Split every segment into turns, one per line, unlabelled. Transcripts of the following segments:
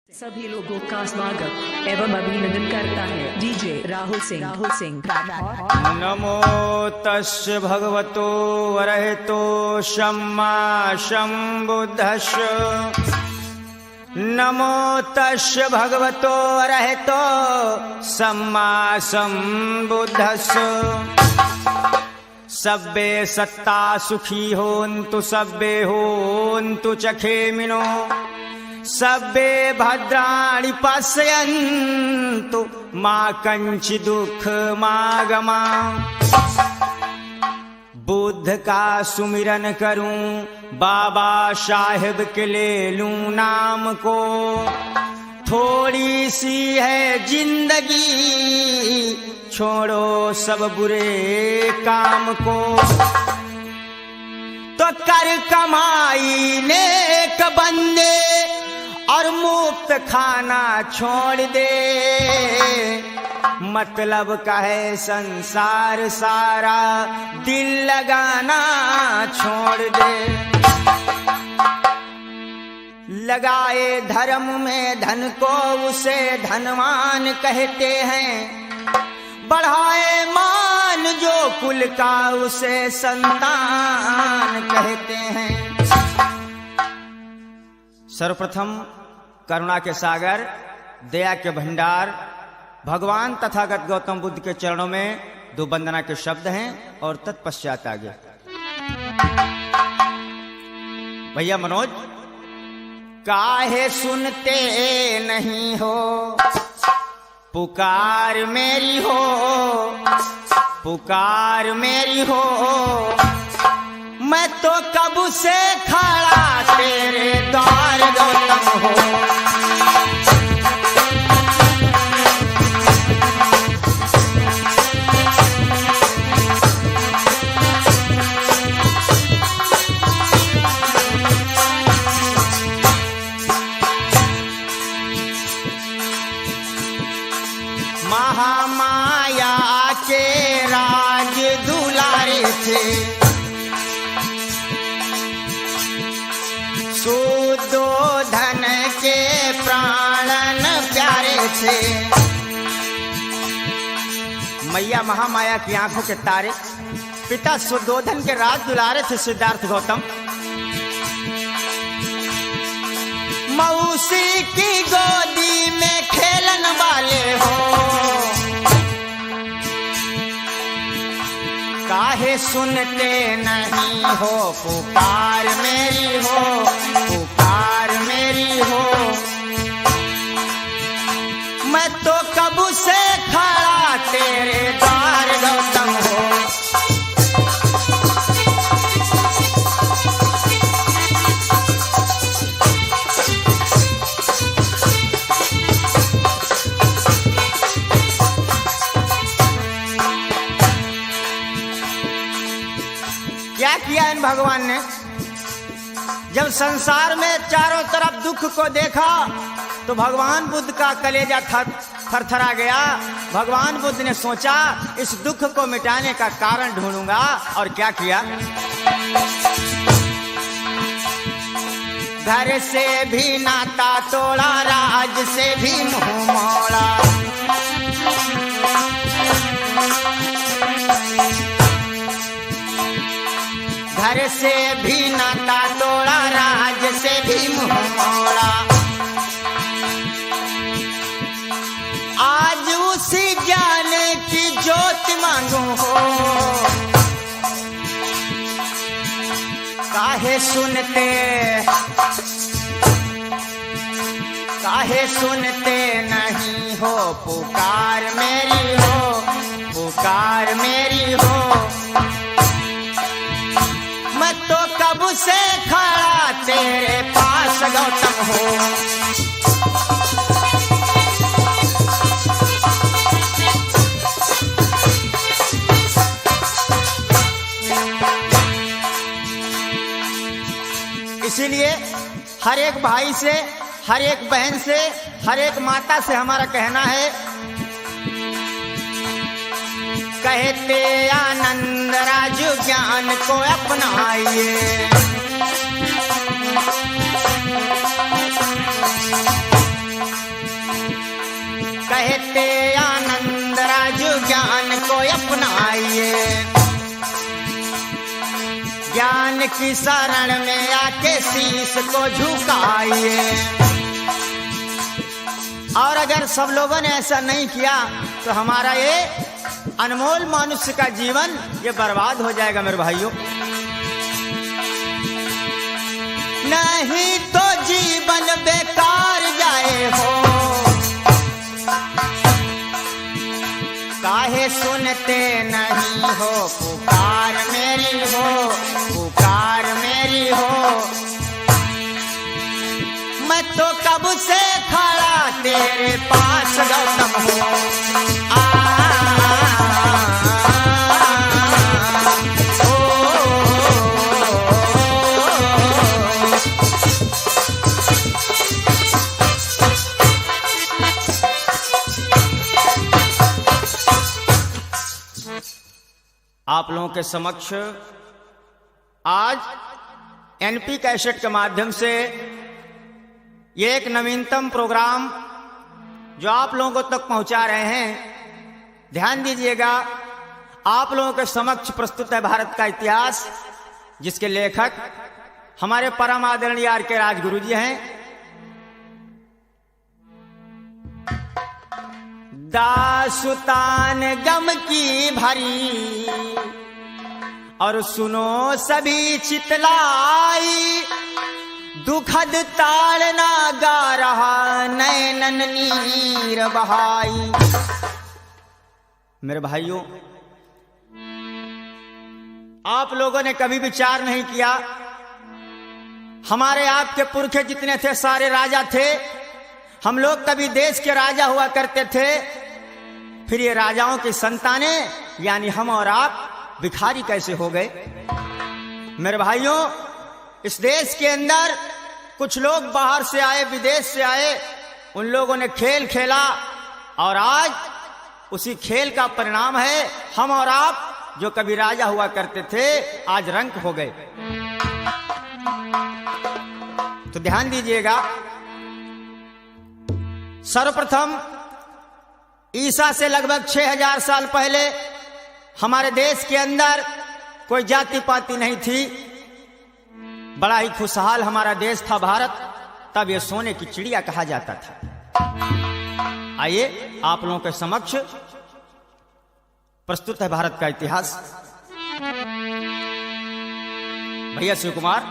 सभी लोगों का स्वागत एवं अभिनंदन करता है डीजे राहुल सिंह।
नमो तस्य भगवतो वरहतो सम्मा सम्बुद्धस्य। नमो तस्य भगवतो वरहतो सम्मा सम्बुद्धस्य। सब्बे सत्ता सुखी होन्तु सब्बे होन्तु चखेमिनो सब्बे भद्राणि पश्यन्तु मा कंचि दुःखमागमा। बुद्ध का सुमिरन करूं बाबा साहेब के ले लूं नाम को। थोड़ी सी है जिंदगी छोड़ो सब बुरे काम को। तो कर कमाई नेक बंदे और मुफ्त खाना छोड़ दे। मतलब का है संसार सारा दिल लगाना छोड़ दे। लगाए धर्म में धन को उसे धनवान कहते हैं। बढ़ाए मान जो कुल का उसे संतान कहते हैं। सर्वप्रथम करुणा के सागर दया के भंडार भगवान तथागत गौतम बुद्ध के चरणों में दो वंदना के शब्द हैं और तत्पश्चात आगे भैया मनोज। काहे सुनते नहीं हो पुकार मेरी हो, पुकार मेरी हो। मैं तो कब से खड़ा तेरे द्वार गौतम हो। महामाया के राज दुलारे थे। सुदोधन के प्राणन प्यारे थे। मैया महामाया की आंखों के तारे पिता सुदोधन के राज दुलारे थे सिद्धार्थ गौतम। मौसी की गोदी में खेलन वाले हो। काहे सुनते नहीं हो पुकार मेरी हो, पुकार मेरी हो। मैं तो कब से खड़ा तेरे द्वार गौतम हो। क्या किया इन भगवान ने? जब संसार में चारों तरफ दुख को देखा तो भगवान बुद्ध का कलेजा थरथरा गया। भगवान बुद्ध ने सोचा इस दुख को मिटाने का कारण ढूंढूंगा। और क्या किया? घर से भी नाता तोड़ा, राज से भी मुंह मोड़ा। घर से भी नाता तोड़ा, राज से भी मुंह मोड़ा। आज उसी ज्ञान की ज्योत मांगू हो। काहे सुनते, काहे सुनते नहीं हो पुकार मेरी हो, पुकार मेरी हो। मैं तो कब से खड़ा तेरे पास गौतम हो। इसीलिए हर एक भाई से, हर एक बहन से, हर एक माता से हमारा कहना है। कहते आनंद राजू ज्ञान को अपनाइए। रहते आनंद राजू ज्ञान को अपनाइए, ज्ञान की शरण में आके शीश को झुकाइए। और अगर सब लोगों ने ऐसा नहीं किया तो हमारा ये अनमोल मनुष्य का जीवन ये बर्बाद हो जाएगा मेरे भाइयों। नहीं तो जीवन बेकार जाए हो, काहे सुनते नहीं हो पुकार मेरी हो, पुकार मेरी हो। मैं तो कब से खड़ा तेरे पास गौतम हूँ। आप लोगों के समक्ष आज एनपी कैसेट के माध्यम से ये एक नवीनतम प्रोग्राम जो आप लोगों तक पहुंचा रहे हैं। ध्यान दीजिएगा, आप लोगों के समक्ष प्रस्तुत है भारत का इतिहास, जिसके लेखक हमारे परम आदरणीय आर के राजगुरु जी हैं। दासुतान गम की भरी और सुनो सभी चितलाई, दुखद ताड़ना गा रहा नैनन नीर बहाई। मेरे भाइयों, आप लोगों ने कभी विचार नहीं किया, हमारे आपके पुरखे जितने थे सारे राजा थे, हम लोग कभी देश के राजा हुआ करते थे, फिर ये राजाओं की संतानें यानी हम और आप भिखारी कैसे हो गए। मेरे भाइयों, इस देश के अंदर कुछ लोग बाहर से आए, विदेश से आए, उन लोगों ने खेल खेला और आज उसी खेल का परिणाम है हम और आप जो कभी राजा हुआ करते थे आज रंक हो गए। तो ध्यान दीजिएगा, सर्वप्रथम ईसा से लगभग 6000 साल पहले हमारे देश के अंदर कोई जाति पाति नहीं थी, बड़ा ही खुशहाल हमारा देश था भारत। तब ये सोने की चिड़िया कहा जाता था। आइए आप लोगों के समक्ष प्रस्तुत है भारत का इतिहास। भैया शिव कुमार।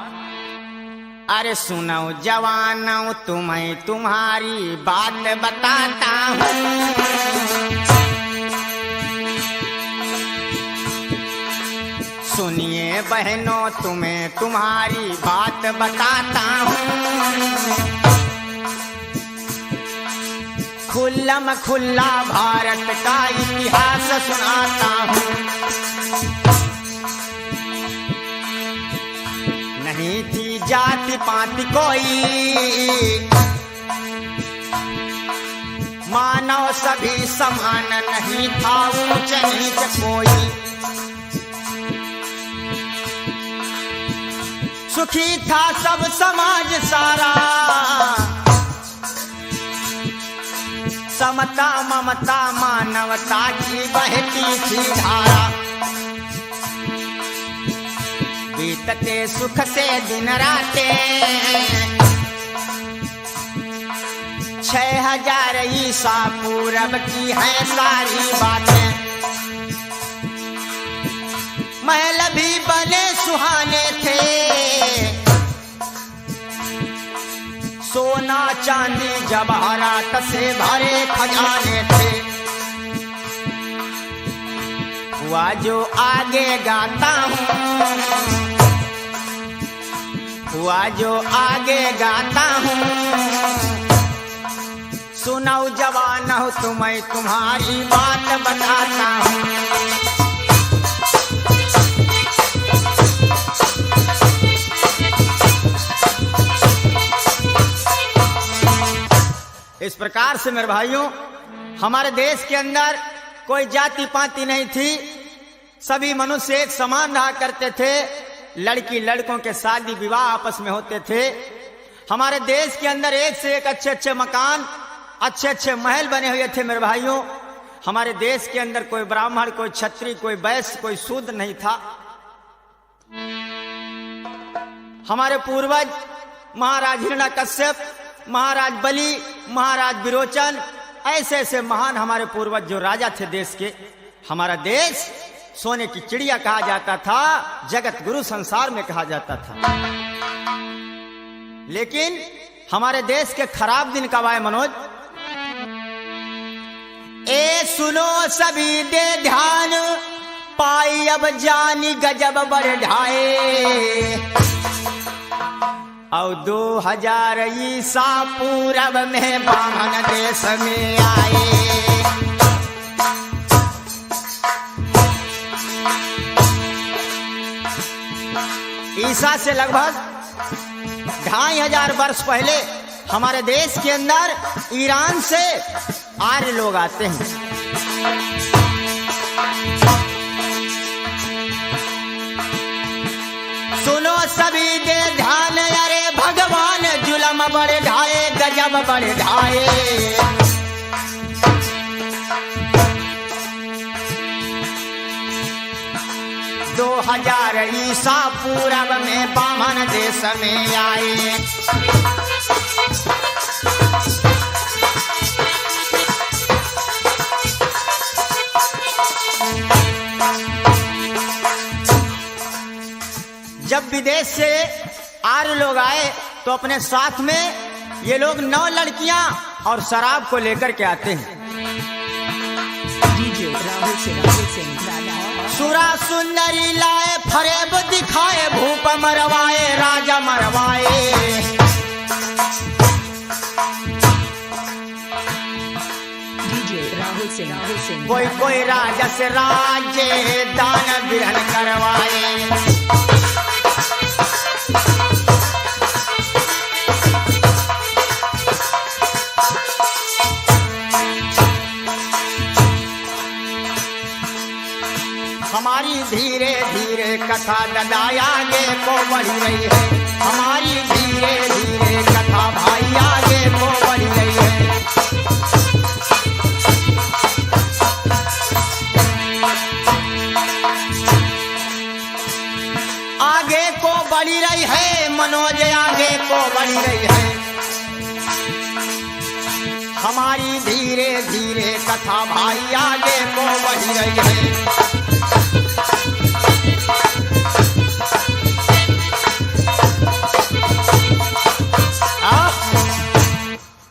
अरे सुनो जवानों, तुम्हें तुम्हारी बात बताता हूँ, सुनिए बहनों तुम्हें तुम्हारी बात बताता हूँ। खुल्लम खुल्ला भारत का इतिहास सुनाता हूँ। नहीं थी जाति पाति कोई, मानव सभी समान, नहीं था ऊंच नीच कोई। सुखी था सब समाज सारा, समता ममता मानवता की बहती थी धारा। बीतते सुख से दिन राते 6000 ईसा पूरब की है सारी बातें। महल भी बने सुहाने थे, सोना चांदी जवाहरात से भरे खजाने थे। हुआ जो आगे गाता हूँ, हुआ जो आगे गाता हूँ, सुनाओ जवान हो तुम्हें तुम्हारी बात बताता हूँ। इस प्रकार से मेरे भाइयों, हमारे देश के अंदर कोई जाति पाति नहीं थी, सभी मनुष्य एक समान रहा करते थे। लड़की लड़कों के शादी विवाह आपस में होते थे। हमारे देश के अंदर एक से एक अच्छे अच्छे मकान अच्छे अच्छे महल बने हुए थे मेरे भाइयों। हमारे देश के अंदर कोई ब्राह्मण, कोई क्षत्रिय, कोई वैश्य, कोई शूद्र नहीं था। हमारे पूर्वज महाराज हिरण्यकश्यप, महाराज बलि, महाराज विरोचन, ऐसे ऐसे महान हमारे पूर्वज जो राजा थे देश के। हमारा देश सोने की चिड़िया कहा जाता था, जगत गुरु संसार में कहा जाता था। लेकिन हमारे देश के खराब दिन कब आए मनोज? ए सुनो सभी दे ध्यान, पाई अब जानी गजब बढ़ ढाए। और 2000 ईसा पूरब में बामन देश में आए। ईसा से लगभग 2500 वर्ष पहले हमारे देश के अंदर ईरान से आर्य लोग आते हैं। सुनो सभी दे ध्यान, अरे भगवान जुलम बड़े ढाए, गजब बड़े ढाए। 2000 ईसा पूरब में बामन देश में आए। जब विदेश से आर्य लोग आए तो अपने साथ में ये लोग 9 लड़कियां और शराब को लेकर के आते हैं।
डीजे राहुल सिंह
सुरा सुंदरी लाए, फरेब दिखाए, भूप मरवाए, राजा मरवाए।
डीजे राहुल सिंह
कोई कोई राजा से राज्य दान बिरहन करवाए। हमारी धीरे धीरे कथा दादाई आगे को बढ़ी रही है। हमारी धीरे धीरे कथा भाई आगे को बढ़ी रही है। आगे को बढ़ी रही है, मनोज आगे को बढ़ी रही है। हमारी धीरे धीरे कथा भाई आगे को बढ़ी रही है।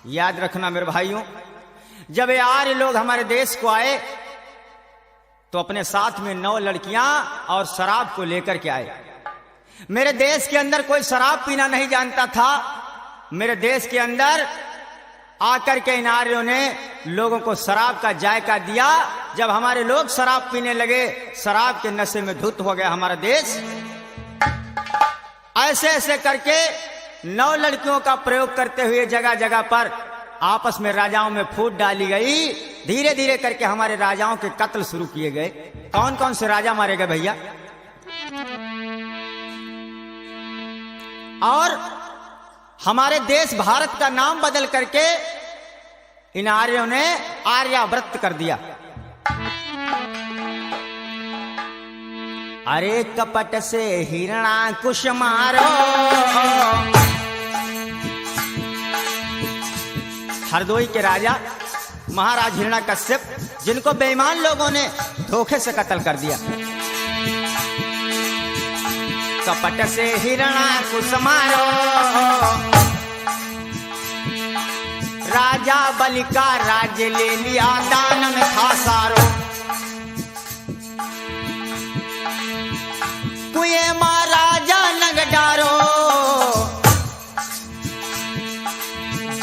याद रखना मेरे भाइयों, जब ये आर्य लोग हमारे देश को आए तो अपने साथ में 9 लड़कियां और शराब को लेकर के आए। मेरे देश के अंदर कोई शराब पीना नहीं जानता था। मेरे देश के अंदर आकर के इन आर्यों ने लोगों को शराब का जायका दिया। जब हमारे लोग शराब पीने लगे, शराब के नशे में धुत हो गया हमारा देश। ऐसे ऐसे करके 9 लड़कियों का प्रयोग करते हुए जगह जगह पर आपस में राजाओं में फूट डाली गई। धीरे धीरे करके हमारे राजाओं के कत्ल शुरू किए गए। कौन कौन से राजा मारे गए भैया? और हमारे देश भारत का नाम बदल करके इन आर्यों ने आर्याव्रत कर दिया। अरे कपट से हिरणाकुश मारो, हरदोई के राजा महाराज हिरण्यकश्यप, जिनको बेईमान लोगों ने धोखे से कत्ल कर दिया। कपट से हिरणाकुश मारो, राजा बलि का राज्य ले लिया, दान में था सारो। कुए महाराजा नगडारो,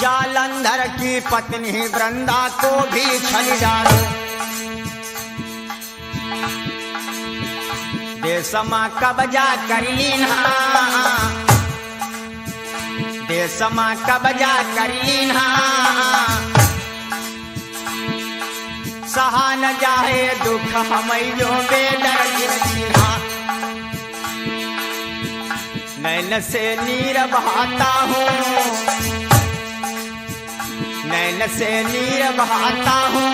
जालंधर की पत्नी वृंदा को भी छली डालो। देशमा कब्जा कर लीना, देशमा कब्जा कर लीना, सहा न जाए दुख हमयो बेदर्द दीना। नैन से नीर बहाता हूँ, नैन से नीर बहाता हूँ।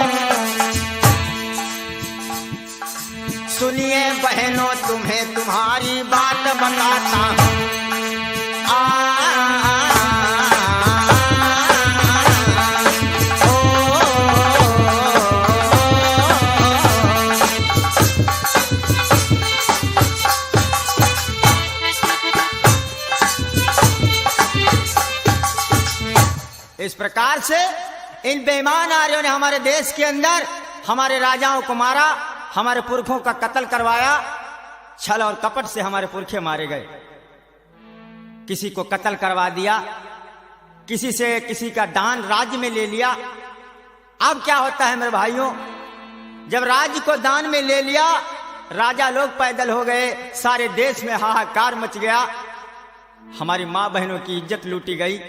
सुनिए बहनों तुम्हें तुम्हारी बात बताता हूँ। इस प्रकार से इन बेईमान आर्यों ने हमारे देश के अंदर हमारे राजाओं को मारा, हमारे पुरखों का कत्ल करवाया। छल और कपट से हमारे पुरखे मारे गए। किसी को कत्ल करवा दिया, किसी से किसी का दान राज्य में ले लिया। अब क्या होता है मेरे भाइयों, जब राज्य को दान में ले लिया, राजा लोग पैदल हो गए, सारे देश में हाहाकार मच गया, हमारी मां बहनों की इज्जत लूटी गई।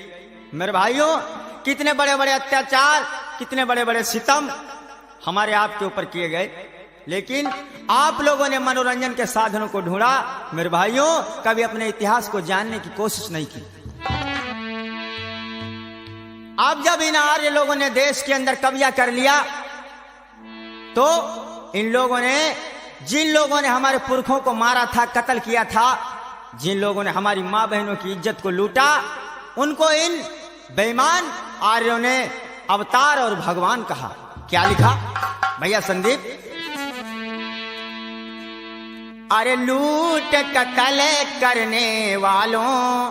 मेरे भाइयों, कितने बड़े बड़े अत्याचार, कितने बड़े बड़े सितम हमारे आपके ऊपर किए गए, लेकिन आप लोगों ने मनोरंजन के साधनों को ढूंढा। मेरे भाइयों, कभी अपने इतिहास को जानने की कोशिश नहीं की। अब जब इन आर्य लोगों ने देश के अंदर कब्जा कर लिया, तो इन लोगों ने, जिन लोगों ने हमारे पुरखों को मारा था, कत्ल किया था, जिन लोगों ने हमारी मां बहनों की इज्जत को लूटा, उनको इन बेईमान आर्यों ने अवतार और भगवान कहा। क्या लिखा भैया संदीप? अरे लूट कत्ल करने वालों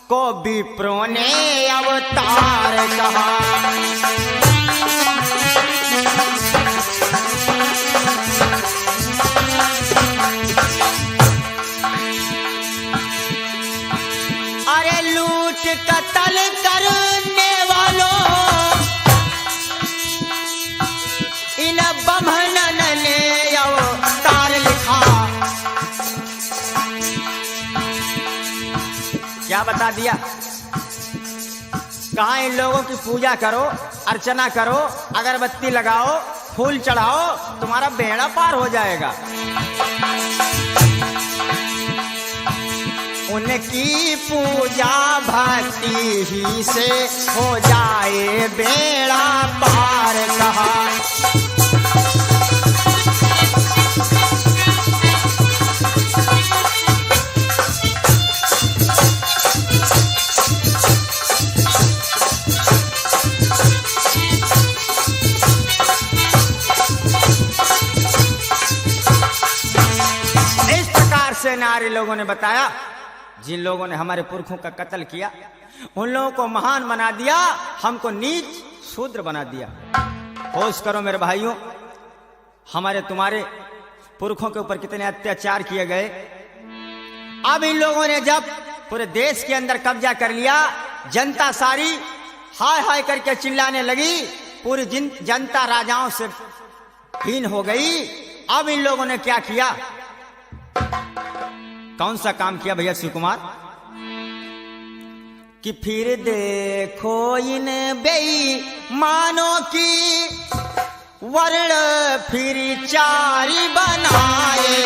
को विप्रों ने अवतार कहा। अरे लूट कत्ल करने वालों इन ब्राह्मणन ने अवतार लिखा। क्या बता दिया? कहा इन लोगों की पूजा करो, अर्चना करो, अगरबत्ती लगाओ, फूल चढ़ाओ, तुम्हारा बेड़ा पार हो जाएगा। उनकी पूजा भक्ति ही से हो जाए बेड़ा पार कहा। इस प्रकार से नारी लोगों ने बताया, जिन लोगों ने हमारे पुरखों का कत्ल किया, उन लोगों को महान बना दिया, हमको नीच शूद्र बना दिया। होश करो मेरे भाइयों, हमारे तुम्हारे पुरखों के ऊपर कितने अत्याचार किए गए। अब इन लोगों ने जब पूरे देश के अंदर कब्जा कर लिया, जनता सारी हाय हाय करके चिल्लाने लगी, पूरी जनता राजाओं से हीन हो गई। अब इन लोगों ने क्या किया? कौन सा काम किया भैया शिव कुमार? कि फिर देखो इन बेईमानों की वर्ण फिर चारी बनाए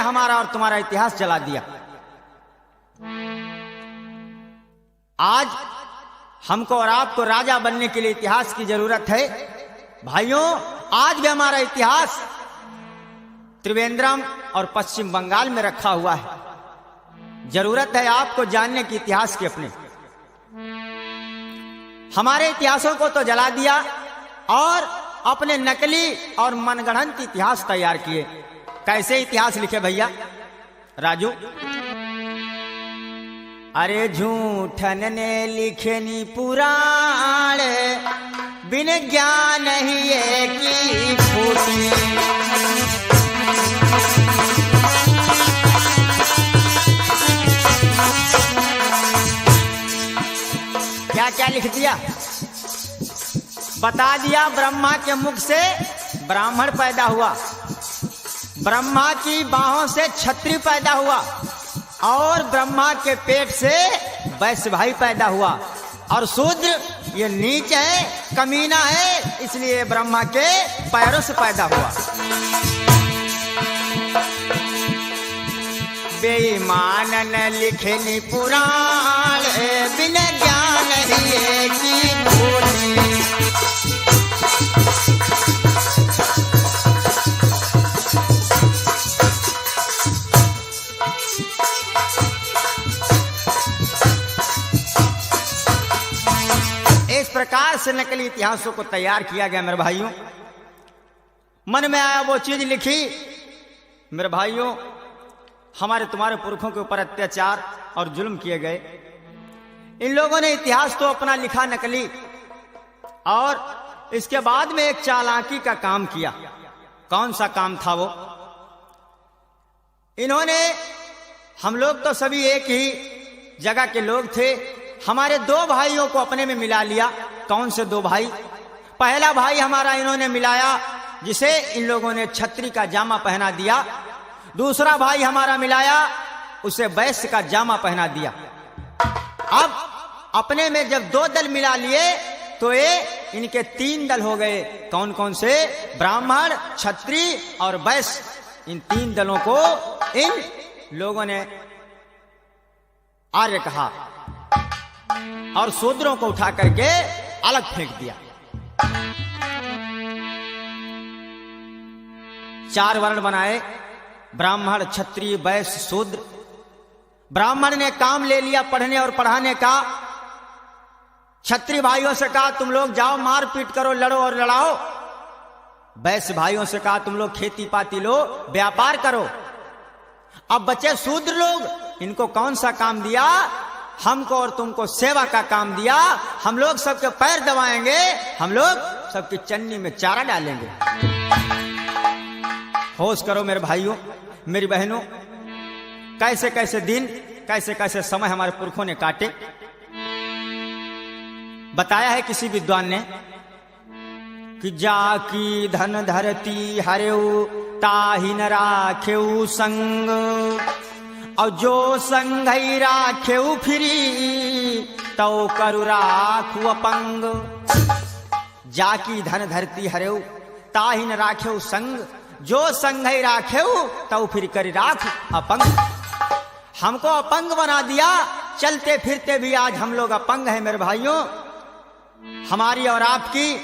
हमारा और तुम्हारा इतिहास जला दिया। आज हमको और आपको राजा बनने के लिए इतिहास की जरूरत है। भाइयों, आज भी हमारा इतिहास त्रिवेंद्रम और पश्चिम बंगाल में रखा हुआ है। जरूरत है आपको जानने की इतिहास की अपने। हमारे इतिहासों को तो जला दिया और अपने नकली और मनगढ़ंत इतिहास तैयार किए। कैसे इतिहास लिखे भैया राजू? अरे झूठन ने लिखे नी पुराण, बिन ज्ञान ही की फूटी। क्या क्या लिख दिया? बता दिया ब्रह्मा के मुख से ब्राह्मण पैदा हुआ, ब्रह्मा की बाहों से क्षत्रिय पैदा हुआ, और ब्रह्मा के पेट से वैश्य भाई पैदा हुआ, और शूद्र ये नीच है, कमीना है, इसलिए ब्रह्मा के पैरों से पैदा हुआ। बेईमान न लिखे नी पुराण, बिन ज्ञान ही की भूली। इस प्रकार से नकली इतिहासों को तैयार किया गया। मेरे भाइयों, मन में आया वो चीज लिखी। मेरे भाइयों, हमारे तुम्हारे पुरखों के ऊपर अत्याचार और जुल्म किए गए। इन लोगों ने इतिहास तो अपना लिखा नकली, और इसके बाद में एक चालाकी का काम किया। कौन सा काम था वो? इन्होंने, हम लोग तो सभी एक ही जगह के लोग थे, हमारे दो भाइयों को अपने में मिला लिया। कौन से दो भाई? पहला भाई हमारा इन्होंने मिलाया जिसे इन लोगों ने छत्री का जामा पहना दिया। दूसरा भाई हमारा मिलाया, उसे वैश्य का जामा पहना दिया। अब अपने में जब दो दल मिला लिए तो ये इनके तीन दल हो गए। कौन कौन से? ब्राह्मण, क्षत्रिय और वैश्य। इन तीन दलों को इन लोगों ने आर्य कहा और शूद्रों को उठा करके अलग फेंक दिया। चार वर्ण बनाए, ब्राह्मण, क्षत्रिय, वैश्य, शूद्र। ब्राह्मण ने काम ले लिया पढ़ने और पढ़ाने का। क्षत्रिय भाइयों से कहा तुम लोग जाओ मार पीट करो, लड़ो और लड़ाओ। वैश्य भाइयों से कहा तुम लोग खेती पाती लो, व्यापार करो। अब बचे शूद्र लोग, इनको कौन सा काम दिया? हमको और तुमको सेवा का काम दिया। हम लोग सबके पैर दबाएंगे, हम लोग सबकी चन्नी में चारा डालेंगे। होश करो मेरे भाइयों, मेरी बहनों, कैसे कैसे दिन, कैसे कैसे समय हमारे पुरखों ने काटे। बताया है किसी विद्वान ने कि जाकी धन धरती हरेऊ, ताहि न राखेऊ संग, और जो संग ही राखेऊ फिरी, तो करु राखू अपंग। जाकी धन धरती हरेऊ, ताहि न राखेऊ संग, जो संग ही राखेऊ, तो फिर करी राख अपंग। हमको अपंग बना दिया, चलते फिरते भी आज हम लोग अपंग हैं। मेरे भाइयों, हमारी और आपकी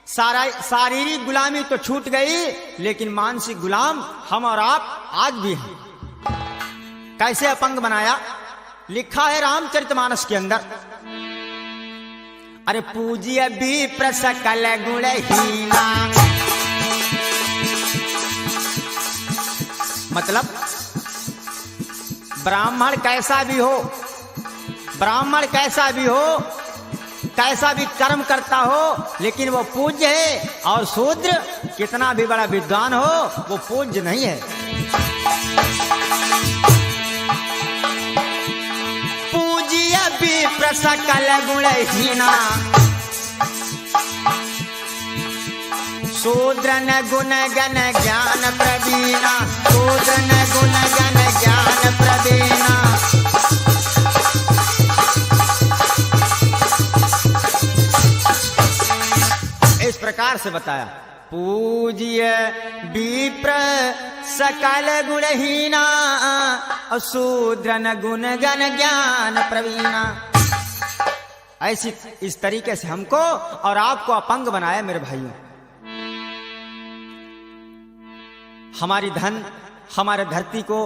शारीरिक गुलामी तो छूट गई, लेकिन मानसिक गुलाम हम और आप आज भी हैं। कैसे अपंग बनाया? लिखा है रामचरितमानस के अंदर। अरे पूज्य भी प्रसकल गुणहीना, मतलब ब्राह्मण कैसा भी हो, ब्राह्मण कैसा भी हो, कैसा भी कर्म करता हो, लेकिन वो पूज्य है। और शूद्र कितना भी बड़ा विद्वान हो, वो पूज्य नहीं है। पूज्य भी प्रसकल गुणहीना, शूद्र न गुण गण ज्ञान प्रवीणा, शूद्र न गुण गण ज्ञान प्रवीणा। इस प्रकार से बताया। पूज्य विप्र सकल गुणहीना और शूद्रन गुण गण ज्ञान प्रवीणा। ऐसी इस तरीके से हमको और आपको अपंग बनाया मेरे भाइयों। हमारी धन हमारे धरती को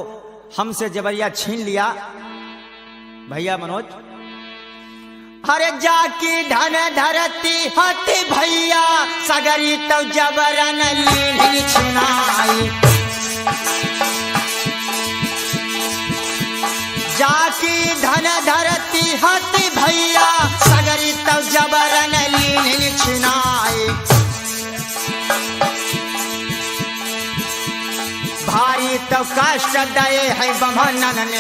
हमसे जबरिया छीन लिया भैया मनोज। अरे जाकी धन धरती हति भैया सगरी तो जबरन लीन छिनाई। जाकी धन धरती हति भैया सगरी तो जबरन लीन छिनाई। भारी तो कष्ट दये है बमनन ने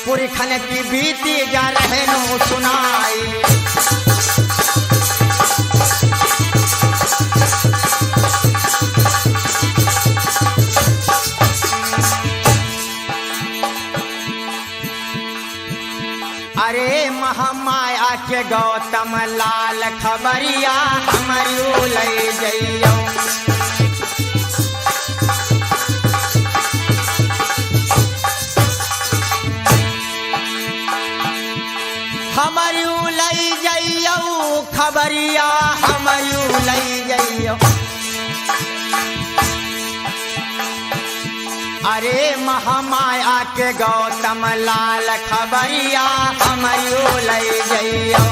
पुरखन की बीती जा रहे नो सुनाई। अरे महामाया के गौतम लाल खबरिया हमरू ले जइयो। हमरू लई जइयो खबरिया हमरू लई जइयो। अरे महामाया के गौतम लाल खबरिया हमरू लई जइयो।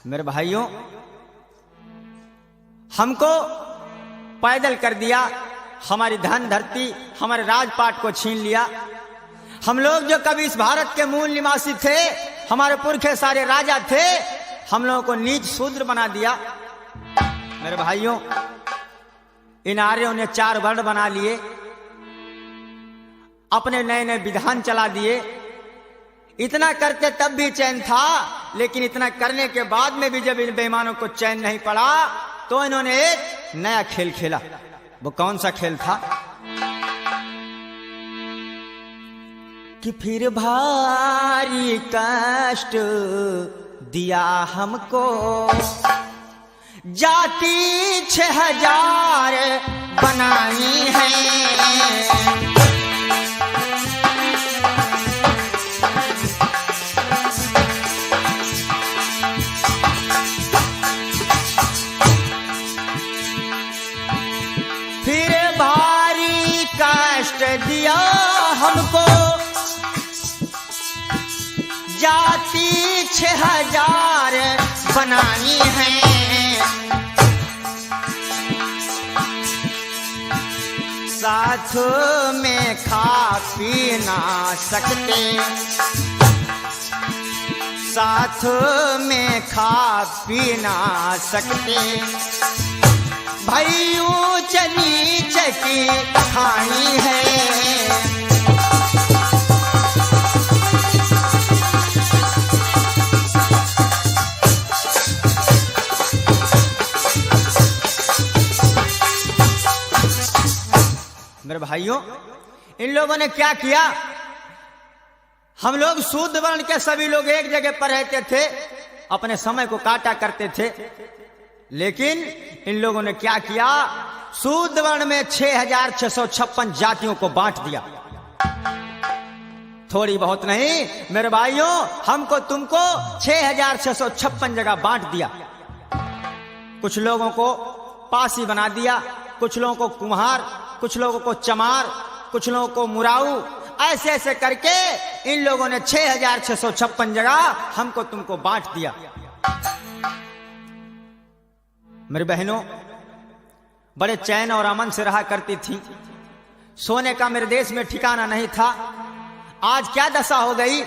मेरे भाइयों हमको पैदल कर दिया, हमारी धन धरती हमारे राजपाट को छीन लिया। हम लोग जो कभी इस भारत के मूल निवासी थे, हमारे पुरखे सारे राजा थे, हम लोगों को नीच शूद्र बना दिया। मेरे भाइयों इन आर्यों ने 4 वर्ण बना लिए, अपने नए नए विधान चला दिए। इतना करते तब भी चैन था, लेकिन इतना करने के बाद में भी जब इन बेईमानों को चैन नहीं पड़ा तो इन्होंने एक नया खेल खेला। वो कौन सा खेल था कि फिर भारी कष्ट दिया हमको जाति 6000 बनाई है। दिया हमको जाति 6000 बनानी है। साथ में खा पी ना सकते, साथ में खा पी ना सकते। भाई ऊंच नीच की कहानी है। मेरे भाइयों इन लोगों ने क्या किया, हम लोग शूद्र वर्ण के सभी लोग एक जगह पर रहते थे, अपने समय को काटा करते थे। लेकिन इन लोगों ने क्या किया, शूद्र वर्ण में 6656 जातियों को बांट दिया। थोड़ी बहुत नहीं मेरे भाइयों, हमको तुमको 6656 जगह बांट दिया। कुछ लोगों को पासी बना दिया, कुछ लोगों को कुम्हार, कुछ लोगों को चमार, कुछ लोगों को मुराऊ। ऐसे ऐसे करके इन लोगों ने 6656 जगह हमको तुमको बांट दिया। मेरी बहनों बड़े चैन और अमन से रहा करती थी, सोने का मेरे देश में ठिकाना नहीं था। आज क्या दशा हो गई,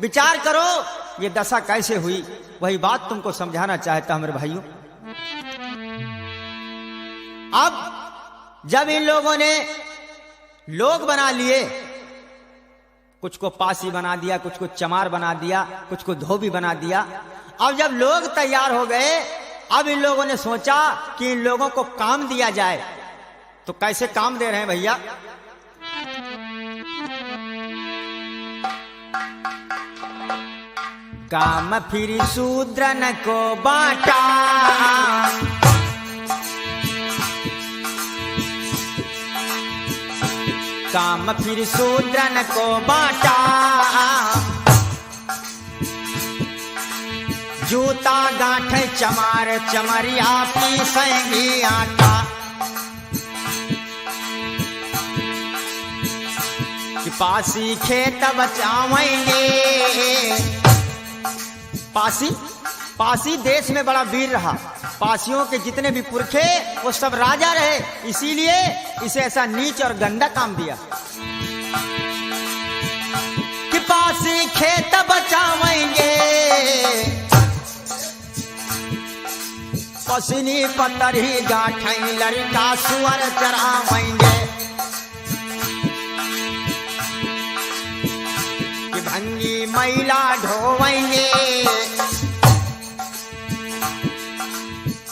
विचार करो ये दशा कैसे हुई। वही बात तुमको समझाना चाहता हूं मेरे भाइयों। अब जब इन लोगों ने लोग बना लिए, कुछ को पासी बना दिया, कुछ को चमार बना दिया, कुछ को धोबी बना दिया। अब जब लोग तैयार हो गए अब इन लोगों ने सोचा कि इन लोगों को काम दिया जाए। तो कैसे काम दे रहे हैं भैया? काम फिर शूद्रन को बांटा, काम फिर शूद्रन को बांटा, जूता गांठे चमार चमरिया पीसेंगी आटा। कि पासी खेत बचावेंगे, पासी देश में बड़ा वीर रहा। पासियों के जितने भी पुरखे वो सब राजा रहे, इसीलिए इसे ऐसा नीच और गंदा काम दिया कि पासी खेत बचावेंगे, पसनी पतरी गांठई लड़का सुअर चरावेंगे। कि भंगी मैला ढोवेंगे,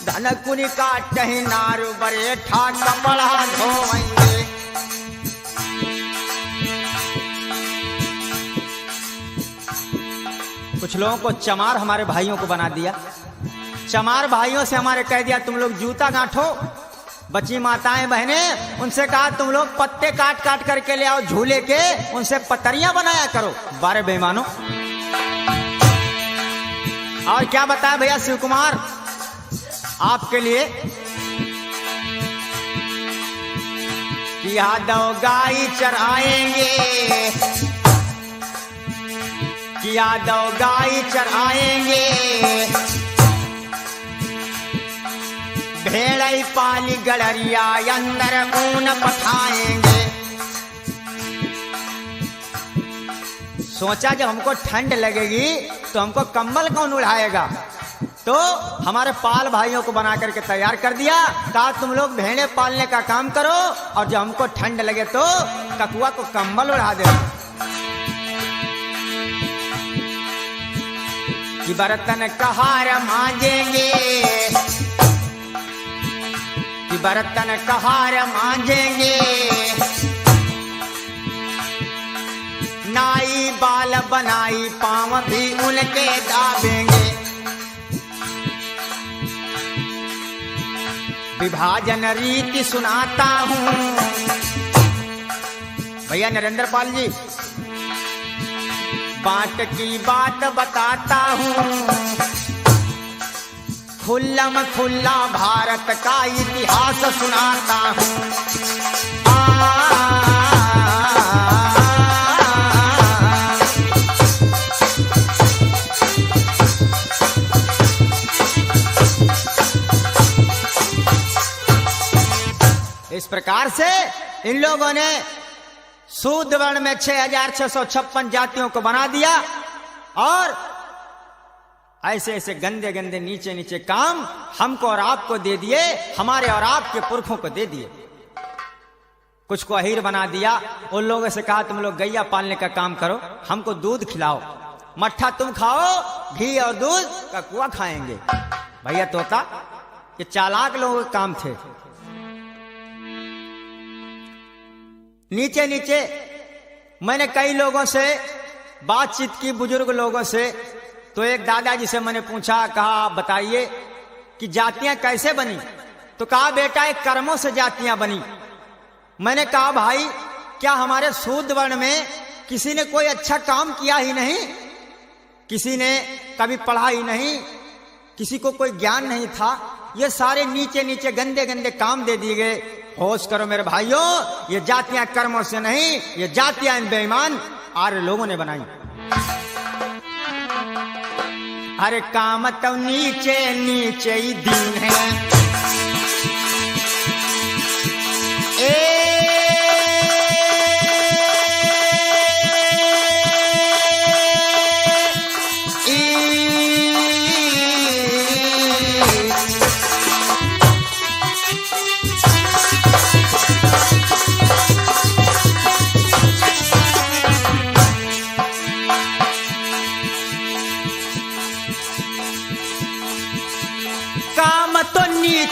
धनकुनी काटही नारू बरेठा कपड़ा धोवेंगे। कुछ लोगों को चमार हमारे भाइयों को बना दिया। चमार भाइयों से हमारे कह दिया तुम लोग जूता गांठो। बची माताएं बहनें उनसे कहा तुम लोग पत्ते काट काट करके ले आओ झूले के, उनसे पतरियां बनाया करो। बारे बेईमानों। और क्या बताया भैया शिव कुमार आपके लिए? कि यादव गाय चराएंगे, कि यादव गाय चराएंगे, भेड़ई पाली गड़रिया अंदर ऊन पठाएंगे। सोचा जब हमको ठंड लगेगी तो हमको कंबल कौन उड़ाएगा, तो हमारे पाल भाइयों को बना करके तैयार कर दिया। कहा तुम लोग भेड़े पालने का काम करो और जब हमको ठंड लगे तो ककुआ को कंबल उड़ा दे। कि बर्तन कहार मांजेंगे, कि बर्तन कहार मांजेंगे, नाई बाल बनाई पांव भी उनके दाबेंगे। विभाजन रीति सुनाता हूँ भैया नरेंद्र पाल जी, बांट की बात बताता हूँ, खुल्लम खुल्ला भारत का इतिहास सुनाता हूँ। इस प्रकार से इन लोगों ने शूद्र वर्ण में 6656 जातियों को बना दिया और ऐसे ऐसे गंदे गंदे नीचे नीचे काम हमको और आपको दे दिए, हमारे और आपके पुरखों को दे दिए। कुछ को अहीर बना दिया, उन लोगों से कहा तुम लोग गैया पालने का काम करो, हमको दूध खिलाओ, मट्ठा तुम खाओ, घी और दूध का कुआ खाएंगे। भैया तोता ये चालाक लोगों के काम थे। नीचे नीचे मैंने कई लोगों से बातचीत की, बुजुर्ग लोगों से। तो एक दादाजी से मैंने पूछा, कहा बताइए कि जातियां कैसे बनी? तो कहा बेटा एक कर्मों से जातियां बनी। मैंने कहा भाई क्या हमारे शूद्र वर्ण में किसी ने कोई अच्छा काम किया ही नहीं? किसी ने कभी पढ़ा ही नहीं, किसी को कोई ज्ञान नहीं था, ये सारे नीचे नीचे गंदे गंदे काम दे दिए गए। होश करो मेरे भाइयों, ये जातियां कर्मों से नहीं, ये जातियां इन बेईमान आर्य लोगों ने बनाई। अरे काम तो नीचे नीचे ही दीन है,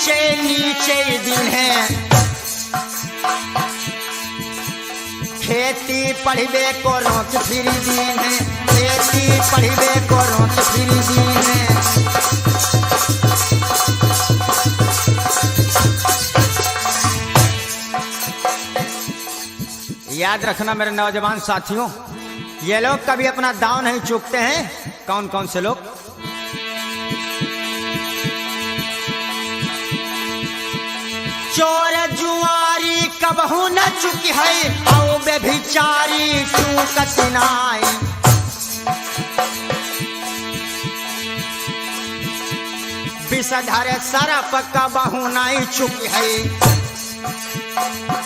नीचे नीचे दिन है खेती पढ़बे को रोक फिर दिन है खेती पढ़बे को रोक फिर दिन है। याद रखना मेरे नौजवान साथियों, ये लोग कभी अपना दांव नहीं चूकते हैं। कौन कौन से लोग? चोर जुआरी कबहू न चुकी है औ बेभिचारी चूकत नाई। विषधर सरप कबहू नहीं चुकी है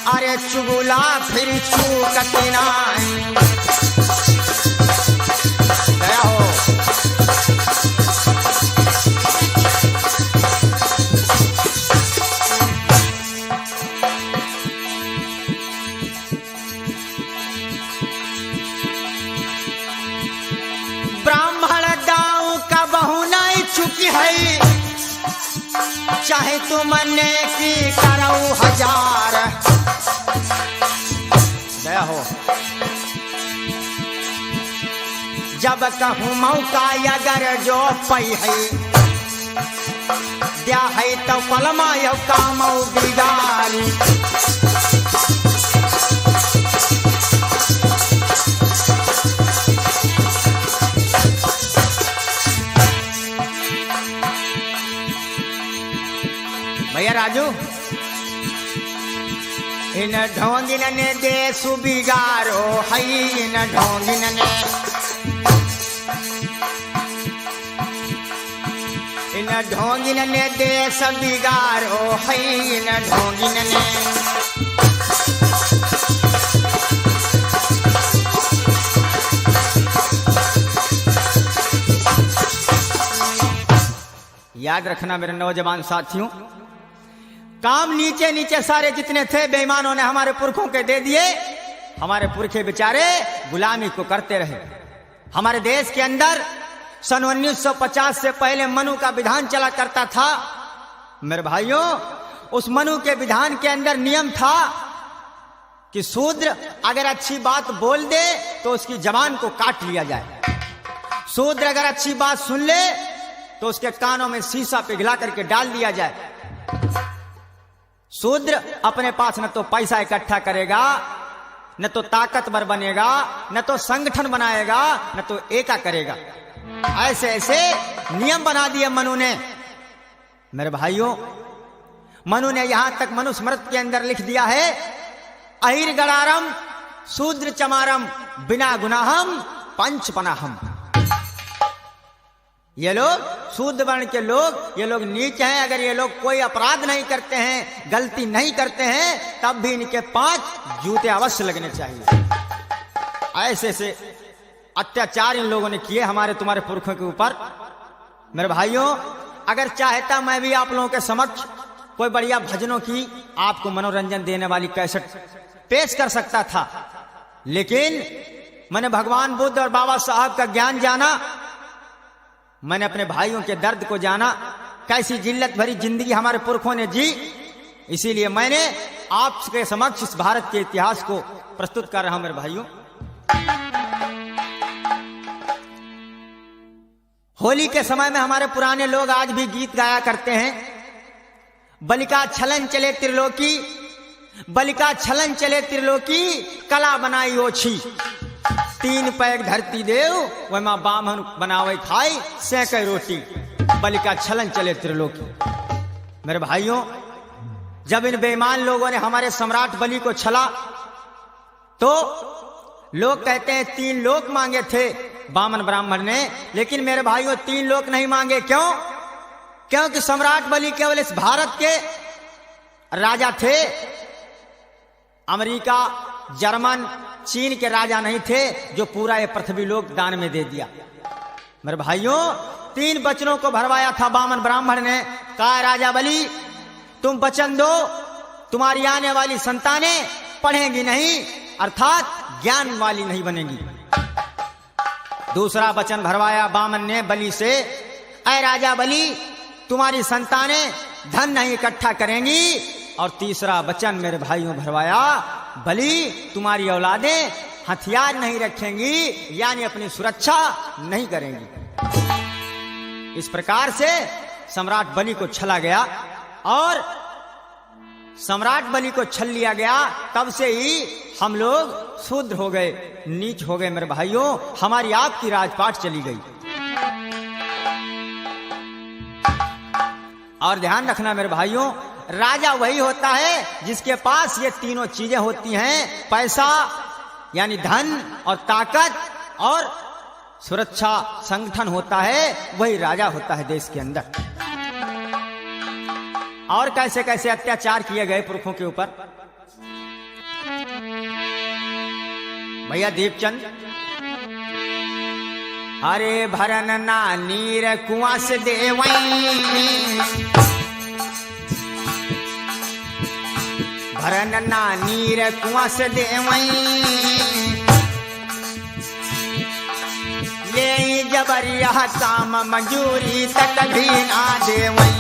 अरे चुगुला फिर चूकत नाई। दया हो। ब्राह्मण दाऊ का बहु नहीं चुकी है चाहे तुम ने की करो हजार। दया हो। जब कहूँ मौका अगर जो पई है क्या है तो पलमा यो काम बिगारी। भैया राजू, इन ढोंगिन ने दे सुबिगारो है इन ढोंगिन ने। इन ढोंगिन ने दे सुबिगारो है इन ढोंगिन ने। याद रखना मेरे नौजवान साथियों, काम नीचे नीचे सारे जितने थे बेईमानों ने हमारे पुरखों के दे दिए। हमारे पुरखे बेचारे गुलामी को करते रहे। हमारे देश के अंदर सन 1950 से पहले मनु का विधान चला करता था। मेरे भाइयों, उस मनु के विधान के अंदर नियम था कि शूद्र अगर अच्छी बात बोल दे तो उसकी जबान को काट लिया जाए। शूद्र अगर अच्छी बात सुन ले तो उसके कानों में शीशा पिघला करके डाल दिया जाए। शूद्र अपने पास न तो पैसा इकट्ठा करेगा, न तो ताकतवर बनेगा, न तो संगठन बनाएगा, न तो एका करेगा। ऐसे ऐसे नियम बना दिए मनु ने। मेरे भाइयों, मनु ने यहां तक मनुस्मृति के अंदर लिख दिया है, अहिर गणारम शूद्र चमारम बिना गुनाहम पंच पनाहम। ये लोग शूद्र वर्ण के लोग, ये लोग नीच हैं। अगर ये लोग कोई अपराध नहीं करते हैं, गलती नहीं करते हैं, तब भी इनके 5 जूते अवश्य लगने चाहिए। ऐसे से अत्याचार इन लोगों ने किए हमारे तुम्हारे पुरखों के ऊपर। मेरे भाइयों, अगर चाहता मैं भी आप लोगों के समक्ष कोई बढ़िया भजनों की आपको मनोरंजन देने वाली कैसेट पेश कर सकता था, लेकिन मैंने भगवान बुद्ध और बाबा साहब का ज्ञान जाना, मैंने अपने भाइयों के दर्द को जाना, कैसी जिल्लत भरी जिंदगी हमारे पुरखों ने जी। इसीलिए मैंने आपके समक्ष इस भारत के इतिहास को प्रस्तुत कर रहा हूं। मेरे भाइयों, होली के समय में हमारे पुराने लोग आज भी गीत गाया करते हैं। बलिका छलन चले त्रिलोकी, बलिका छलन चले त्रिलोकी, कला बनाई ओछी। 3 पैक धरती देव वह मां बामन बनावे खाई सेंके रोटी। बलिका छलन चले त्रिलोकी। मेरे भाइयों, जब इन बेईमान लोगों ने हमारे सम्राट बलि को छला तो लोग कहते हैं 3 लोक मांगे थे बामन ब्राह्मण ने, लेकिन मेरे भाइयों 3 लोक नहीं मांगे। क्यों? क्योंकि सम्राट बलि केवल इस भारत के राजा थे, अमेरिका, जर्मन, चीन के राजा नहीं थे जो पूरा ये पृथ्वी लोक दान में दे दिया। मेरे भाइयों, 3 वचनों को भरवाया था बामन ब्राह्मण ने। कहा, राजा बलि तुम वचन दो, तुम्हारी आने वाली संतानें पढ़ेंगी नहीं, अर्थात ज्ञान वाली नहीं बनेगी। दूसरा वचन भरवाया बामन ने बलि से, ऐ राजा बलि तुम्हारी संतानें धन नहीं इकट्ठा करेंगी। और तीसरा वचन मेरे भाइयों भरवाया, बलि तुम्हारी औलादें हथियार नहीं रखेंगी, यानी अपनी सुरक्षा नहीं करेंगी। इस प्रकार से सम्राट बलि को छला गया और सम्राट बलि को छल लिया गया। तब से ही हम लोग शूद्र हो गए, नीच हो गए मेरे भाइयों, हमारी आपकी राजपाट चली गई। और ध्यान रखना मेरे भाइयों, राजा वही होता है जिसके पास ये तीनों चीजें होती हैं, पैसा यानी धन और ताकत और सुरक्षा संगठन होता है, वही राजा होता है देश के अंदर। और कैसे कैसे अत्याचार किए गए पुरखों के ऊपर। भैया दीपचंद, अरे भरन ना नीर कुआं से देवई, भरन ना नीर कुआं से देवई, ये जबरिया काम मंजूरी तक भी ना देवई,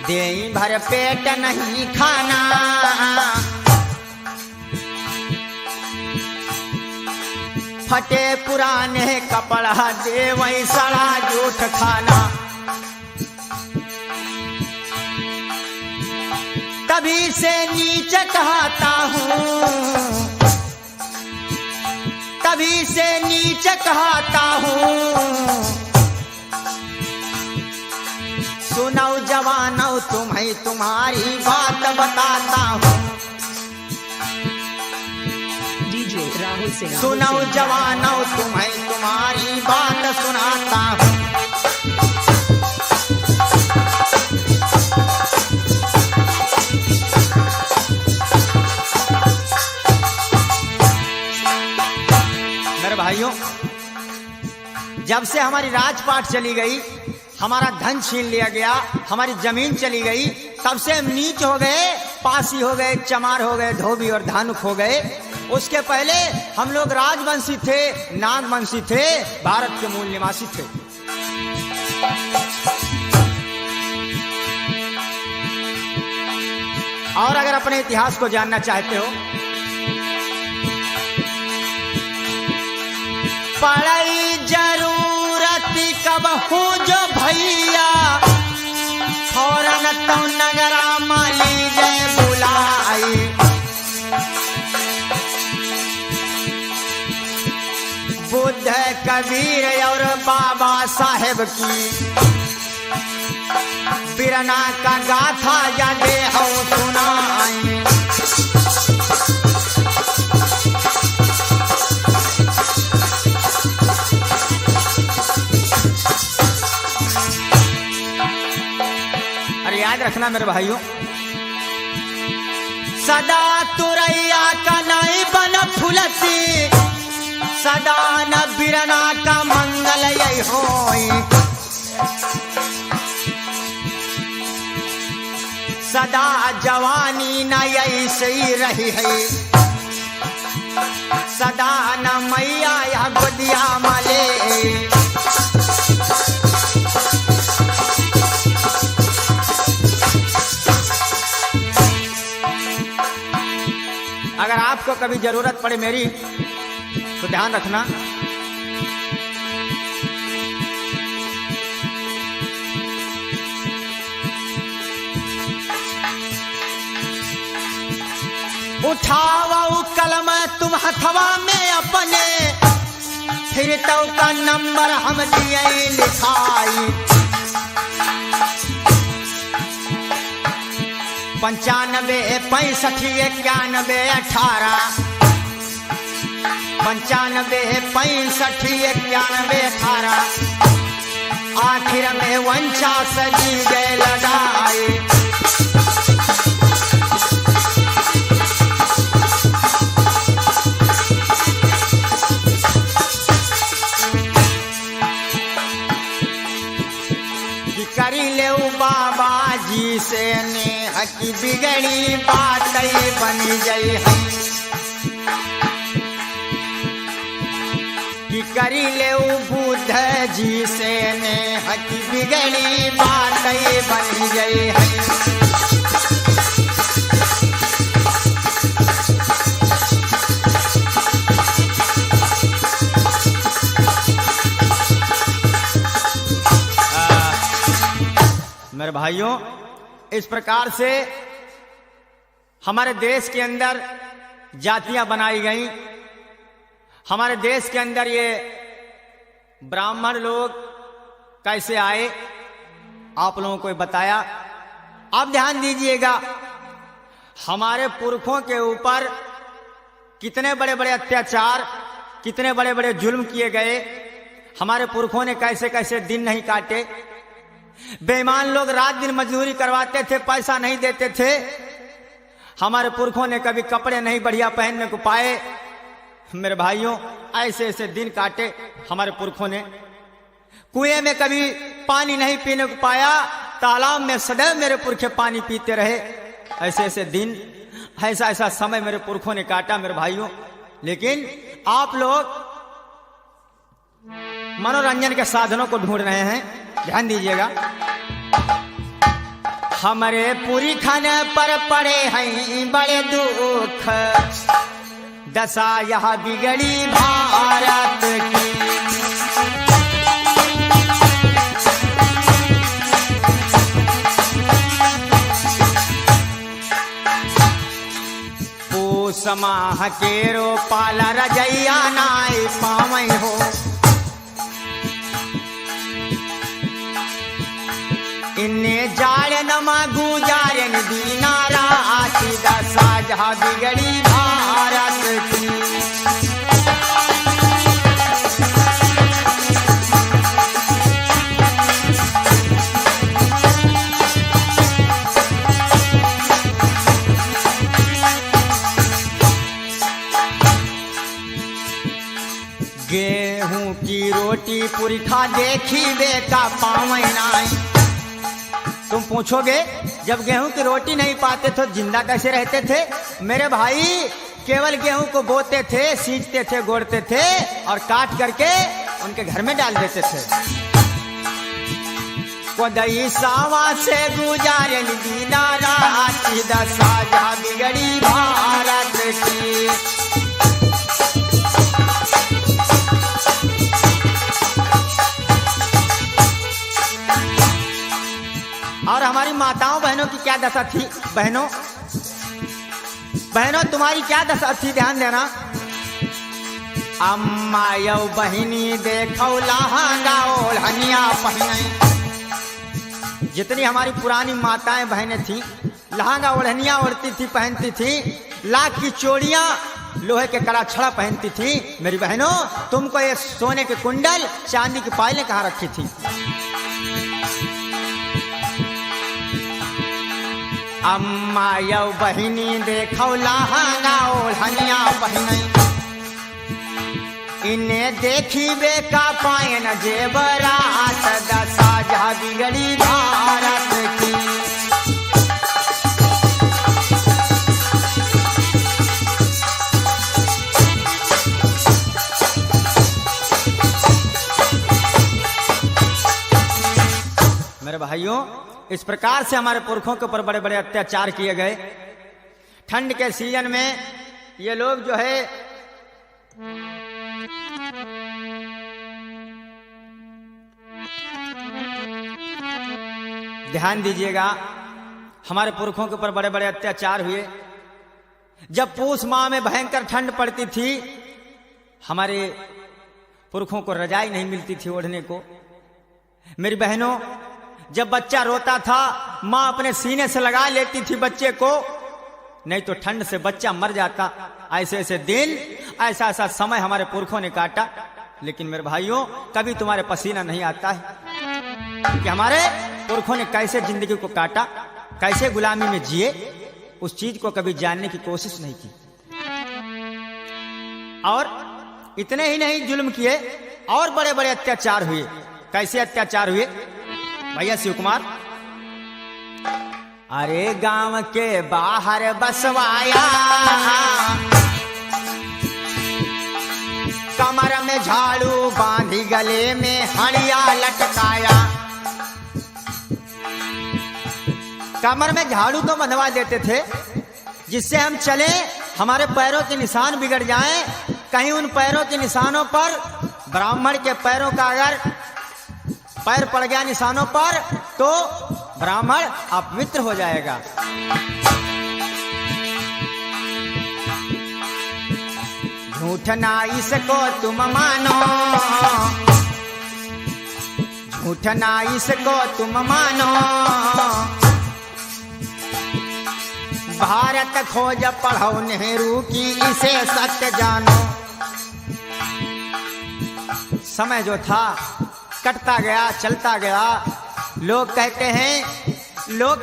दे भर पेट नहीं खाना, फटे पुराने कपड़ा दे वही सड़ा जूठ खाना। तभी से नीच कहता हूँ, तभी से नीच कहता हूँ, सुनो जवानो तुम्हें तुम्हारी बात बताता हूँ।
डीजे राहुल सिंह,
सुनो जवानो तुम्हें तुम्हारी बात सुनाता हूँ। मेरे भाइयों, जब से हमारी राजपाट चली गई, हमारा धन छीन लिया गया, हमारी जमीन चली गई, तब से हम नीच हो गए, पासी हो गए, चमार हो गए, धोबी और धानुक हो गए। उसके पहले हम लोग राजवंशी थे, नागवंशी थे, भारत के मूल निवासी थे। और अगर अपने इतिहास को जानना चाहते हो, पढ़ाई जरूरत कब हो जो भैया, फौरन तो नगरा माली जय बुलाई, बुद्ध कबीर और बाबा साहेब की बिरना का गाथा यादे हो सुनाई। याद रखना मेरे भाइयों, सदा तुरैया का नाई बन फुलती, सदा न बिरना का मंगल यही होई, सदा जवानी न यही सही रही है, सदा न मैया या गोदिया माले। अगर आपको कभी जरूरत पड़े मेरी, तो ध्यान रखना, उठाओ कलम तुम हथवा में अपने, फिर तो का नंबर हम दिए लिखाई, 95 65 91 18, 95 65 91 18, आखिर में 49 जी गए लड़ाई। करी ले बाबा जी से नेह की बिगड़ी बात बन गई है, कि करी ले बुद्ध जी से नेह की बिगड़ी बात बन गई है। मेरे भाइयों, इस प्रकार से हमारे देश के अंदर जातियां बनाई गई। हमारे देश के अंदर ये ब्राह्मण लोग कैसे आए, आप लोगों को बताया। आप ध्यान दीजिएगा, हमारे पुरखों के ऊपर कितने बड़े बड़े अत्याचार, कितने बड़े बड़े जुल्म किए गए। हमारे पुरखों ने कैसे कैसे दिन नहीं काटे। बेईमान लोग रात दिन मजदूरी करवाते थे, पैसा नहीं देते थे। हमारे पुरखों ने कभी कपड़े नहीं बढ़िया पहनने को पाए। मेरे भाइयों, ऐसे ऐसे दिन काटे हमारे पुरखों ने। कुएं में कभी पानी नहीं पीने को पाया, तालाब में सदैव मेरे पुरखे पानी पीते रहे। ऐसे ऐसे दिन, ऐसा ऐसा समय मेरे पुरखों ने काटा मेरे भाइयों। लेकिन आप लोग मनोरंजन के साधनों को ढूंढ रहे हैं, ध्यान दीजिएगा। हमारे पूरी खाने पर पड़े हैं बड़े दुख, दशा यह बिगड़ी भारत की। पूस माह के रो पाला रजैया नाई पावई हो। इन्ने जाड़ नमा गुजारन दीना राशि दशा जहा बिगड़ी भारत की। गेहूं की रोटी पुरखा देखी बेटा पावई नाई। तुम पूछोगे, जब गेहूं की रोटी नहीं पाते तो जिंदा कैसे रहते थे? मेरे भाई, केवल गेहूं को बोते थे, सींचते थे, गोड़ते थे और काट करके उनके घर में डाल देते थे। कोदई सावा से गुजारे दीना राशि दशा जहा बिगड़ी भारत की। और हमारी माताओं बहनों की क्या दशा थी? बहनों बहनों तुम्हारी क्या दशा थी? ध्यान देना। अम्मा यौ बहिनी देखो लहंगा ओढ़निया पहने। जितनी हमारी पुरानी माताएं बहनें थी, लहंगा ओढ़निया ओढ़ती थी, पहनती थी। लाख की चोड़ियां, लोहे के कड़ा छड़ा पहनती थी। मेरी बहनों, तुमको ये सोने के कुंडल, चांदी की पायलें कहाँ रखी थी? अम्मा यौ बहिनी देखो लहंगा ओढ़निया पहने। इन्हें देखी बेका पायन जेवरात दशा जहा बिगड़ी भारत की। मेरे भाइयों, इस प्रकार से हमारे पुरखों के ऊपर बड़े बड़े अत्याचार किए गए। ठंड के सीजन में ये लोग जो है ध्यान दीजिएगा, हमारे पुरखों के ऊपर बड़े बड़े अत्याचार हुए। जब पूस माह में भयंकर ठंड पड़ती थी, हमारे पुरखों को रजाई नहीं मिलती थी ओढ़ने को। मेरी बहनों, जब बच्चा रोता था, माँ अपने सीने से लगा लेती थी बच्चे को, नहीं तो ठंड से बच्चा मर जाता। ऐसे ऐसे दिन, ऐसा ऐसा समय हमारे पुरखों ने काटा। लेकिन मेरे भाइयों, कभी तुम्हारे पसीना नहीं आता है कि हमारे पुरखों ने कैसे जिंदगी को काटा, कैसे गुलामी में जिए, उस चीज को कभी जानने की कोशिश नहीं की। और इतने ही नहीं, जुल्म किए और बड़े बड़े अत्याचार हुए। कैसे अत्याचार हुए भैया शिव कुमार? अरे गांव के बाहर बसवाया, कमर में झाड़ू गले में हड़िया लटकाया। कमर में झाड़ू तो बंधवा देते थे जिससे हम चले हमारे पैरों के निशान बिगड़ जाएं। कहीं उन पैरों के निशानों पर, ब्राह्मण के पैरों का अगर पैर पड़ गया निशानों पर तो ब्राह्मण अपवित्र हो जाएगा। झूठ ना इसको तुम मानो, झूठ ना इसको तुम मानो, भारत खोज पढ़ो नेहरू की इसे सत्य जानो। समय जो था कटता गया, चलता गया। लोग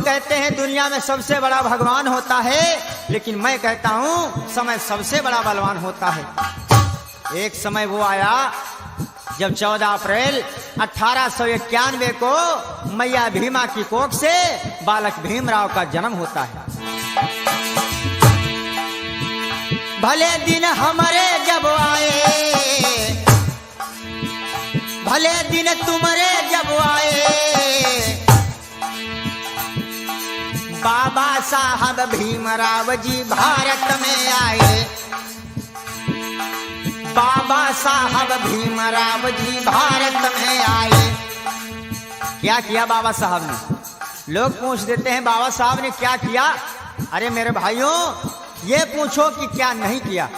कहते हैं दुनिया में सबसे बड़ा भगवान होता है, लेकिन मैं कहता हूं समय सबसे बड़ा बलवान होता है। एक समय वो आया जब 14 अप्रैल 1891 को मैया भीमा की कोख से बालक भीमराव का जन्म होता है। भले दिन हमारे जब आए, भले दिन तुम्हारे जब आए, बाबा साहब भीमराव जी भारत में आए, बाबा साहब भीमराव जी भारत में आए। क्या किया बाबा साहब ने? लोग पूछ देते हैं बाबा साहब ने क्या किया। अरे मेरे भाइयों, ये पूछो कि क्या नहीं किया।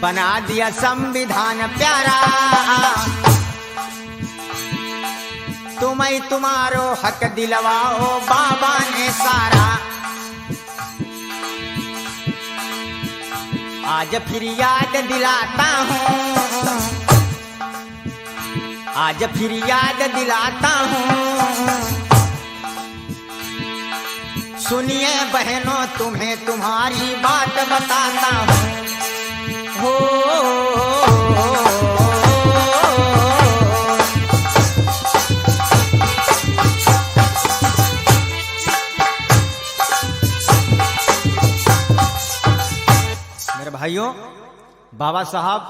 बना दिया संविधान प्यारा, तुम्हें तुम्हारो हक दिलवाओ बाबा ने सारा। आज फिर याद दिलाता हूँ, आज फिर याद दिलाता हूँ, सुनिए बहनों तुम्हें तुम्हारी बात बताता हूँ। हो मेरे भाइयों, बाबा साहब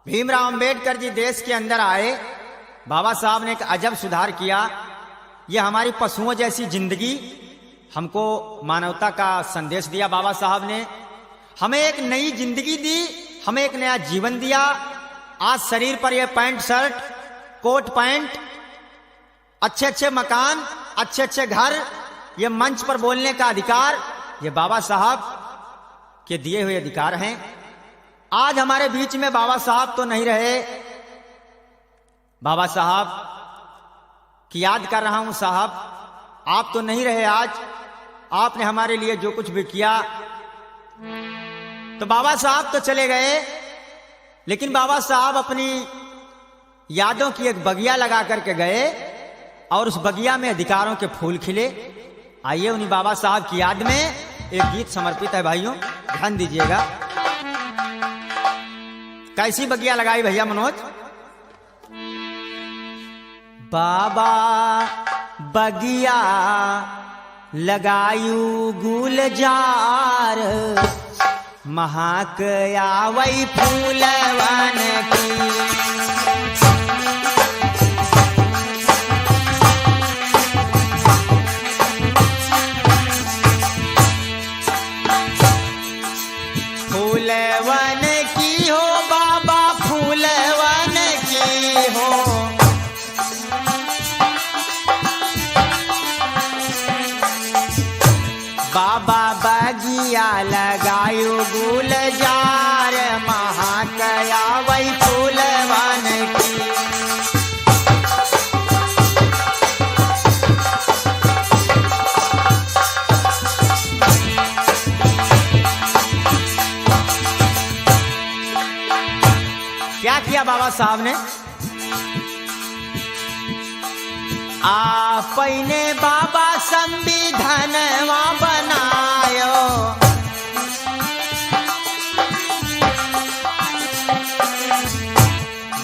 भीमराव अंबेडकर जी देश के अंदर आए। बाबा साहब ने एक अजब सुधार किया। ये हमारी पशुओं जैसी जिंदगी, हमको मानवता का संदेश दिया बाबा साहब ने। हमें एक नई जिंदगी दी, हमें एक नया जीवन दिया। आज शरीर पर ये पैंट शर्ट, कोट पैंट, अच्छे अच्छे मकान, अच्छे अच्छे घर, ये मंच पर बोलने का अधिकार, ये बाबा साहब के दिए हुए अधिकार हैं। आज हमारे बीच में बाबा साहब तो नहीं रहे। बाबा साहब की याद कर रहा हूं। साहब, आप तो नहीं रहे आज। आपने हमारे लिए जो कुछ भी किया, तो बाबा साहब तो चले गए, लेकिन बाबा साहब अपनी यादों की एक बगिया लगा करके गए और उस बगिया में अधिकारों के फूल खिले। आइए उन्हीं बाबा साहब की याद में एक गीत समर्पित है भाइयों, ध्यान दीजिएगा। कैसी बगिया लगाई भैया मनोज? बाबा बगिया लगायू गुलजार, महाक आवई फूलवन की। फूलवन की हो बाबा, फूलवन की हो, बाबा बगिया लगायो गुलजार, महाकया वही फूलवन की। क्या किया बाबा साहब ने? आपने बाबा संविधानवा बनायो,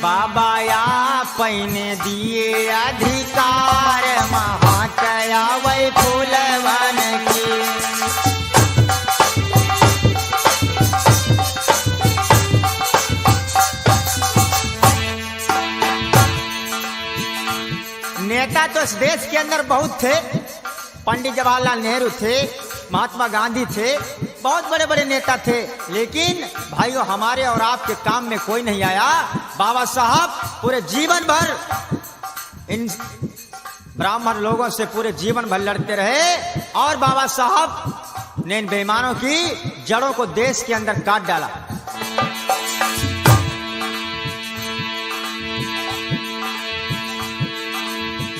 बाबा आपने दिए अधिकार, महाकया वही फूलवन की। तो इस देश के अंदर बहुत थे। पंडित जवाहरलाल नेहरू थे, महात्मा गांधी थे, बहुत बड़े बड़े नेता थे, लेकिन भाइयों हमारे और आपके काम में कोई नहीं आया। बाबा साहब पूरे जीवन भर इन ब्राह्मण लोगों से पूरे जीवन भर लड़ते रहे और बाबा साहब ने इन बेईमानों की जड़ों को देश के अंदर काट डाला।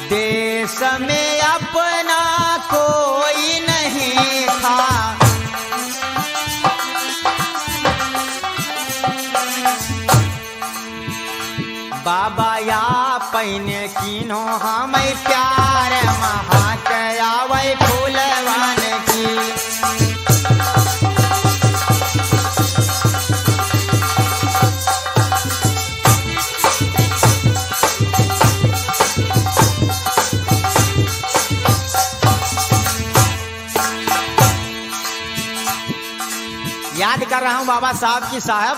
देश में अपना कोई नहीं था, बाबा या पहिने कीनो हमें प्यार महाकया वै फूलवान की। याद कर रहा हूं बाबा साहब की साहब,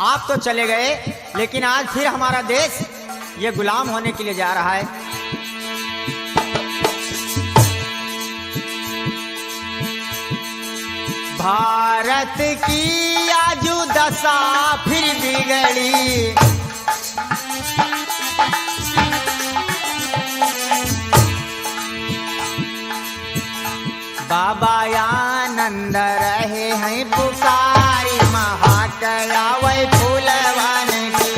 आप तो चले गए लेकिन आज फिर हमारा देश ये गुलाम होने के लिए जा रहा है। भारत की आजू दशा फिर बिगड़ी, बाबा आनंद रहे हैं पुकारी महाकया वै फूलवान की।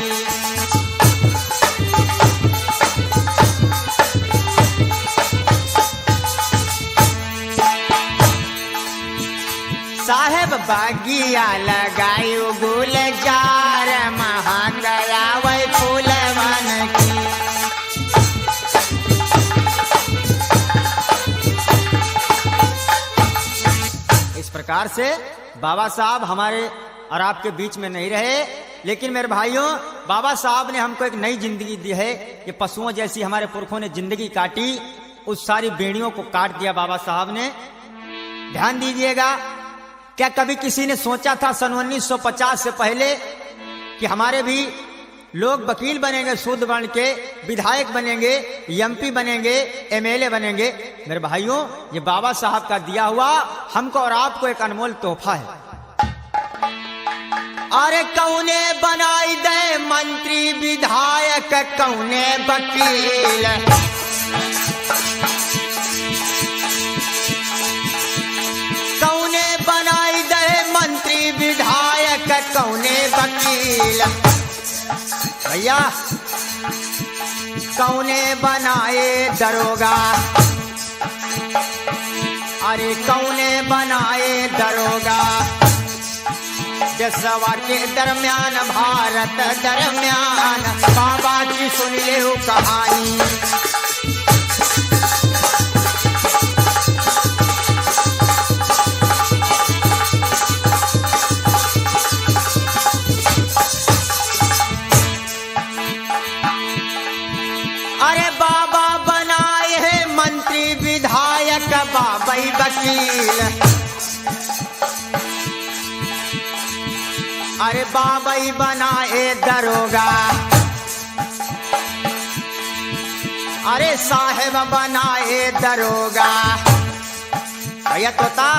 साहेब बागिया लगायु गुलजार महाकया वै फूलवान की। इस प्रकार से बाबा साहब हमारे और आपके बीच में नहीं रहे, लेकिन मेरे भाइयों बाबा साहब ने हमको एक नई जिंदगी दी है। ये पशुओं जैसी हमारे पुरखों ने जिंदगी काटी, उस सारी बेड़ियों को काट दिया बाबा साहब ने। ध्यान दीजिएगा, क्या कभी किसी ने सोचा था सन 1950 से पहले कि हमारे भी लोग वकील बनेंगे, शुद्ध वर्ण के विधायक बनेंगे, एमपी बनेंगे, एमएलए बनेंगे? मेरे भाइयों ये बाबा साहब का दिया हुआ हमको और आपको एक अनमोल तोहफा है। अरे कौने बनाई दे मंत्री विधायक, कौने वकील, कौने बनाई दे मंत्री विधायक, कौने वकील। भैया कौने बनाए दरोगा, अरे कौने बनाए दरोगा, देशवा के दरमियान भारत दरमियान, बाबा की सुन ले कहानी। अरे बाबा बनाए हैं मंत्री विधायक, बाबाई वकील, अरे बाबाई बनाए दरोगा, अरे साहेब बनाए दरोगा। भैया तोता